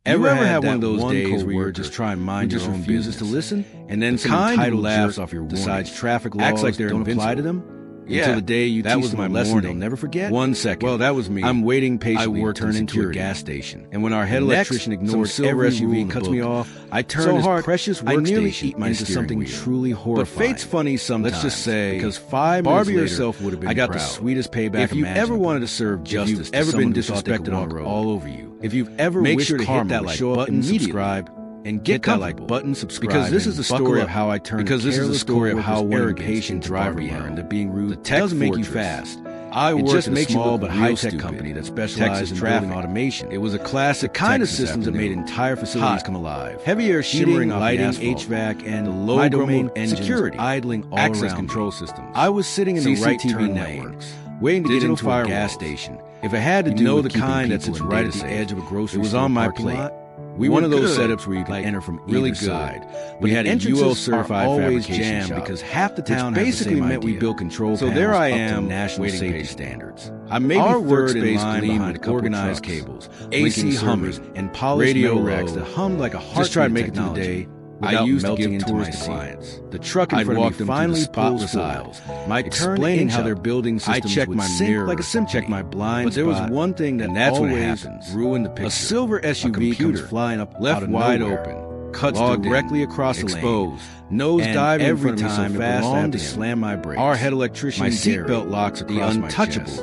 Ever had one of those days where you're just trying to mind your own business to listen, and then some entitled laughs off your decides traffic laws acts like they don't apply to them? Until the day you teach them a lesson they'll never forget? 1 second. Well, that was me. I'm waiting patiently to turn into a gas station. And when our head electrician ignored every SUV and cuts me off, I turned his precious workstation into something truly horrifying. But fate's funny sometimes. Let's just say, because 5 minutes later, herself would have been I got the sweetest payback imaginable. If you ever wanted to serve justice, if you've ever been disrespected on the road all over you, if you've ever wished to hit that like button, subscribe, and get that like button, subscribe. Because this is the story of how I turned. Because this is the story of how one impatient driver learned that being rude doesn't make you fast. I worked at a small but high-tech company that specialized in building automation. It was a classic kind of systems that made entire facilities come alive. Heavy air shimmering, lighting, HVAC, and the low domain security, idling all access control systems. I was sitting in the right turn lane, waiting to get into a gas station. If I had to do the kind that sits right at the edge of a grocery store, it was on my plate. We were one of those setups where you could enter from either side. We had a UL certified always jammed because half the town basically meant we built control panels. So there I am, national safety standards. I may be third in line behind organized cables, AC hummers, and polished radio racks that hummed like a heart. Just try to make it through the day. I used to give tours to clients. The truck in front of me finally spotless aisles. My explaining how their building systems would sync like a sim check my blind spot. But there was one thing that always ruined the picture. A silver SUV comes flying up left wide open, cuts directly across the lane, nose diving every time so fast I had to slam my brakes. Our head electrician, my seatbelt locks across my chest.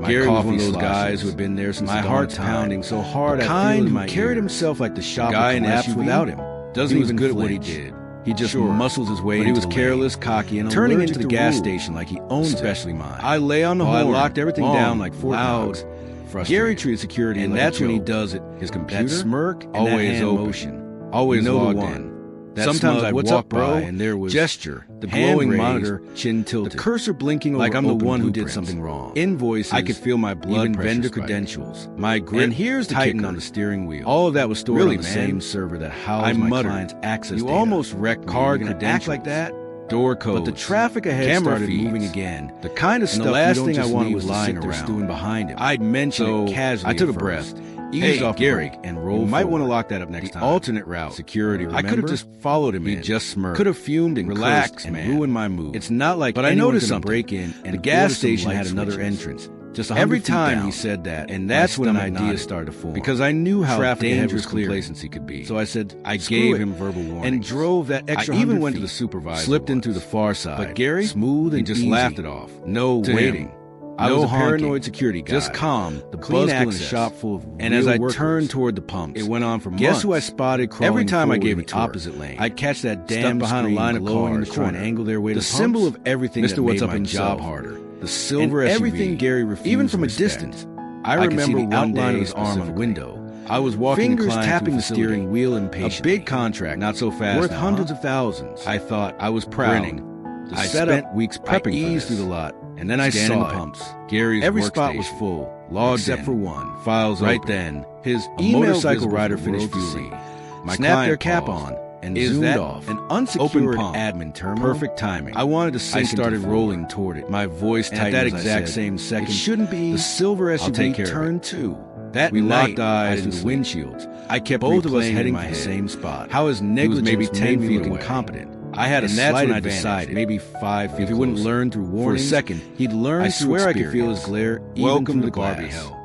Gary was one of those guys who had been there since my heart's pounding so hard I feel in my carried himself like the shop guy in apps without him. Doesn't even good at what he did. He just muscles his way. But he was careless, cocky, and turning into the gas station like he owned especially mine. I lay on the horn. I locked everything down like loud. Gary treated security, and that's when he does it. His computer, that smirk, and always that open. Motion, always logged in. Sometimes I walk by and there was gesture, the glowing monitor, chin tilted, the cursor blinking like I'm the one who did something wrong. Invoices, I could feel my blood pressure, vendor credentials, my grip, and here's the tighten on the steering wheel. All of that was stored on the same server that housed my client's access data. You almost wrecked card credentials like that. Door codes, but the traffic ahead started moving again. The kind of stuff the last thing I wanted was lying around, stewing behind him. I'd mentioned it casually. I took a breath. Eased off Gary and rolled. You might want to lock that up next time. Alternate route, security. Remember? I could have just followed him. He just smirked. Could have fumed and relaxed and ruined my mood. It's not like. But I noticed something. Break in, and the gas station had another entrance. Just every time he said that, and that's when an idea started to form. Because I knew how dangerous complacency could be. So I said, I gave him verbal warning and drove that extra. I even went to the supervisor, slipped into the far side. But Gary, smooth and just laughed it off. No waiting. I was a paranoid security guy. Just calm, the clean access, in a shop full of and as I turned toward the pumps, it went on for months. Guess who I spotted crawling every time I gave it the opposite lane? I'd catch that damn behind a line of cars trying to angle their way to the symbol of everything that made my job harder. The silver SUV, everything Gary refused, even from a distance. I remember the outline of his arm on the window. I was walking, fingers tapping the steering wheel impatiently. A big contract, not so fast, worth hundreds of thousands. I thought I was proud. I spent weeks prepping. I eased through the lot. And then I saw the pumps. Gary's every spot was full, logged except for one. Files right open. Then, his motorcycle rider finished fueling. My snapped their cap on and zoomed off. An unsecured admin terminal. Perfect timing. I wanted to sink. I started rolling toward it. My voice tightened. At that exact same second, it shouldn't be. The silver SUV turned too. That we locked eyes through the windshields. I kept both of us heading for the same spot. How his negligence maybe 10 feet incompetent. I had a slight advantage, maybe 5 feet. If he wouldn't learn through warnings, for a second, he'd learn. I swear I could feel his glare. Welcome to the Barbie hell.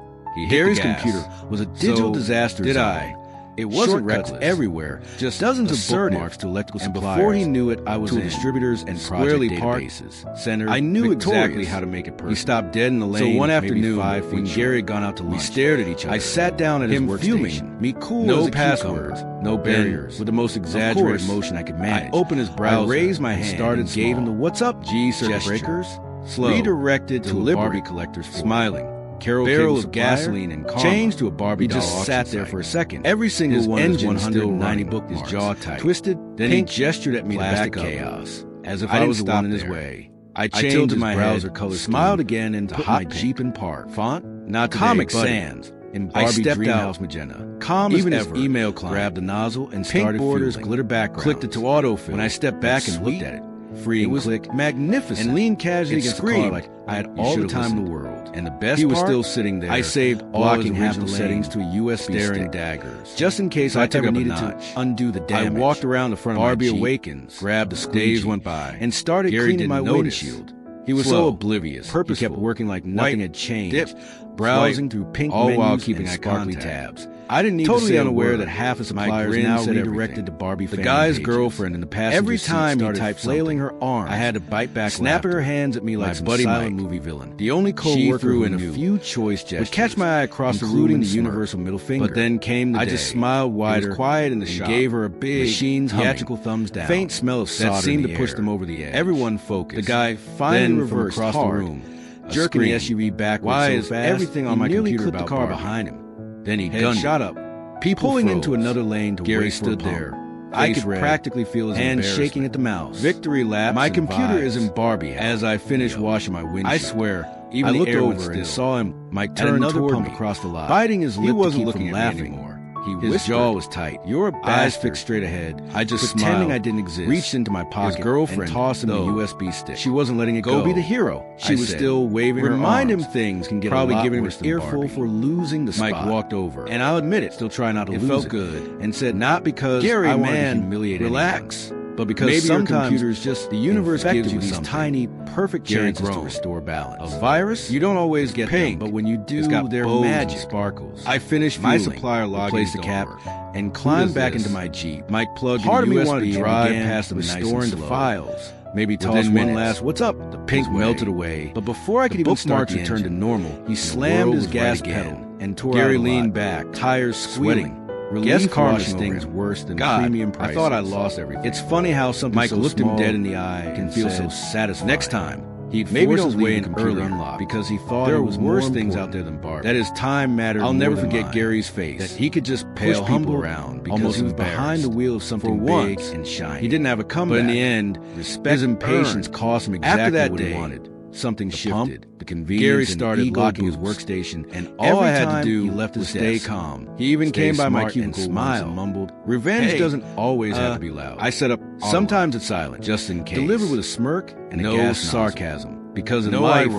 Gary's computer was a digital disaster. Did I? It wasn't reckless. Everywhere, just dozens of bookmarks to electrical suppliers. Before he knew it, I was to distributors and project databases. Centers. I knew exactly how to make it perfect. He stopped dead in the lane. So one afternoon, when Gary had gone out to lunch, we stared at each other. I sat down at his workstation. Me cool. No passwords, no barriers. With the most exaggerated motion I could manage. I opened his browser. I raised my hand. Started gave him the "What's up, G" circuit breakers. Slow. Redirected to a Barbie collector's smiling. Barrel of gasoline and karma. Changed to a Barbie doll. He just sat there for a second. Every single one is 190 bookmarks. His jaw tight, twisted. Then he gestured at me to back up. Chaos, as if I was the one in his way. I changed my browser color, smiled again, and put my Jeep in park. Font, not today, Comic Sans. In Barbie Dreamhouse magenta. Calm even as ever. Email client. Grabbed the nozzle and started borders, glitter background. Clicked it to autofill. When I stepped back and looked at it, free and click, magnificent, and leaned casually against the car like I had all the time in the world. And the best part, he was still sitting there. I saved blocking half the settings to a USB staring daggers, just in case I ever needed to undo the damage. I walked around the front of Barbie Awakens, grabbed the days went by, and started cleaning my windshield. He was so oblivious. He kept working like nothing had changed, browsing through pink menus while keeping eye contact tabs. I didn't need totally unaware that half of suppliers now redirected to Barbie fan. The guy's girlfriend in the passenger every time he typed flailing her arms, I had to bite back, snapping her hands at me like some silent movie villain. The only co-worker threw in a few choice gestures would catch my eye across the room, the universal middle finger. But then came the day. I just smiled wider, quiet in the shop, gave her a big machine's theatrical thumbs down. Faint smell of solder that seemed to push them over the edge. Everyone focused. The guy finally reversed across the room, jerking the SUV backwards so fast. Everything on my computer about the car behind him. Then he gunned shot up. People pulling into another lane to Gary stood there. I could practically feel his hands shaking at the mouse. Victory lap. My computer is in Barbie. As I finished washing my windshield, I swear, even I looked over and saw him. Mike turned another pump across the lot, biting his lip. He wasn't looking laughing anymore. His jaw was tight. Your eyes fixed straight ahead. I just pretending I didn't exist. Reached into my pocket. His girlfriend and tossed him the USB stick. She wasn't letting it go. Go be the hero. She was still waving her arms. Remind him things can get probably a lot giving him an earful for losing the spot. Mike walked over, and I'll admit it, still trying not to lose it. It felt good, and said, "Not because Gary, I wanted to humiliate relax." But because maybe sometimes computers just the universe gives you these tiny, perfect chances to restore balance. A virus, you don't always get pink, but when you do, they're magic sparkles. I finished my supplier login, replaced the cap, and climbed back into my Jeep. Mike plugged in the USB and drive past the store into files. Maybe toss one last "What's up?" The pink melted away. But before I could even start to turn to normal, he slammed his gas pedal and tore Gary leaned back, tires sweating. Guess karma stings worse than premium prices. I thought I lost everything. It's funny how something Mike looked him dead in the eye can feel so satisfying. Next time, he'd force his way in early unlock because he thought there was worse things out there than Barbie. That his time mattered. I'll never forget Gary's face. That he could just push people around because he was behind the wheel of something big and shiny. He didn't have a comeback. But in the end, his impatience cost him exactly what he wanted. Something shifted. The convenience. Gary started locking his workstation, and all I had to do was stay calm. He even came by my cubicle and smiled and mumbled, "Revenge doesn't always have to be loud." I set up. Sometimes it's silent, just in case. Delivered with a smirk and no sarcasm, because in life,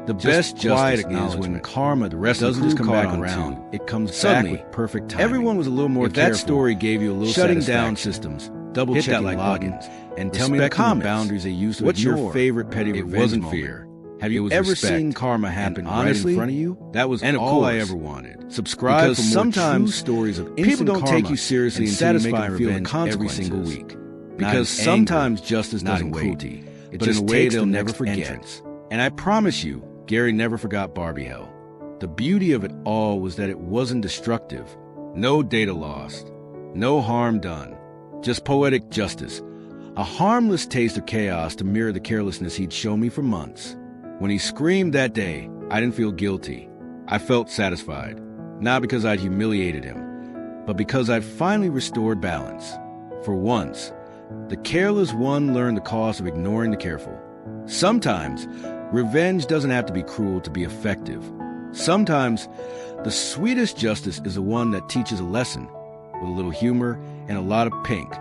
the best justice is when karma, the rest doesn't just come back around. It comes back with perfect timing. Everyone was a little more careful. That story gave you a little shutting down systems, double checking like buttons, and tell me the boundaries they used to ignore. What's your favorite petty revenge moment? It wasn't fear. Have you ever seen karma happen honestly right in front of you? That was all I ever wanted. Subscribe for more sometimes stories of people don't take you seriously and satisfy revenge every single week. Because sometimes justice doesn't wait. It just takes they'll never forget. And I promise you, Gary never forgot Barbie Hell. The beauty of it all was that it wasn't destructive. No data lost. No harm done. Just poetic justice. A harmless taste of chaos to mirror the carelessness he'd shown me for months. When he screamed that day, I didn't feel guilty. I felt satisfied. Not because I'd humiliated him, but because I'd finally restored balance. For once, the careless one learned the cost of ignoring the careful. Sometimes, revenge doesn't have to be cruel to be effective. Sometimes, the sweetest justice is the one that teaches a lesson with a little humor and a lot of pink.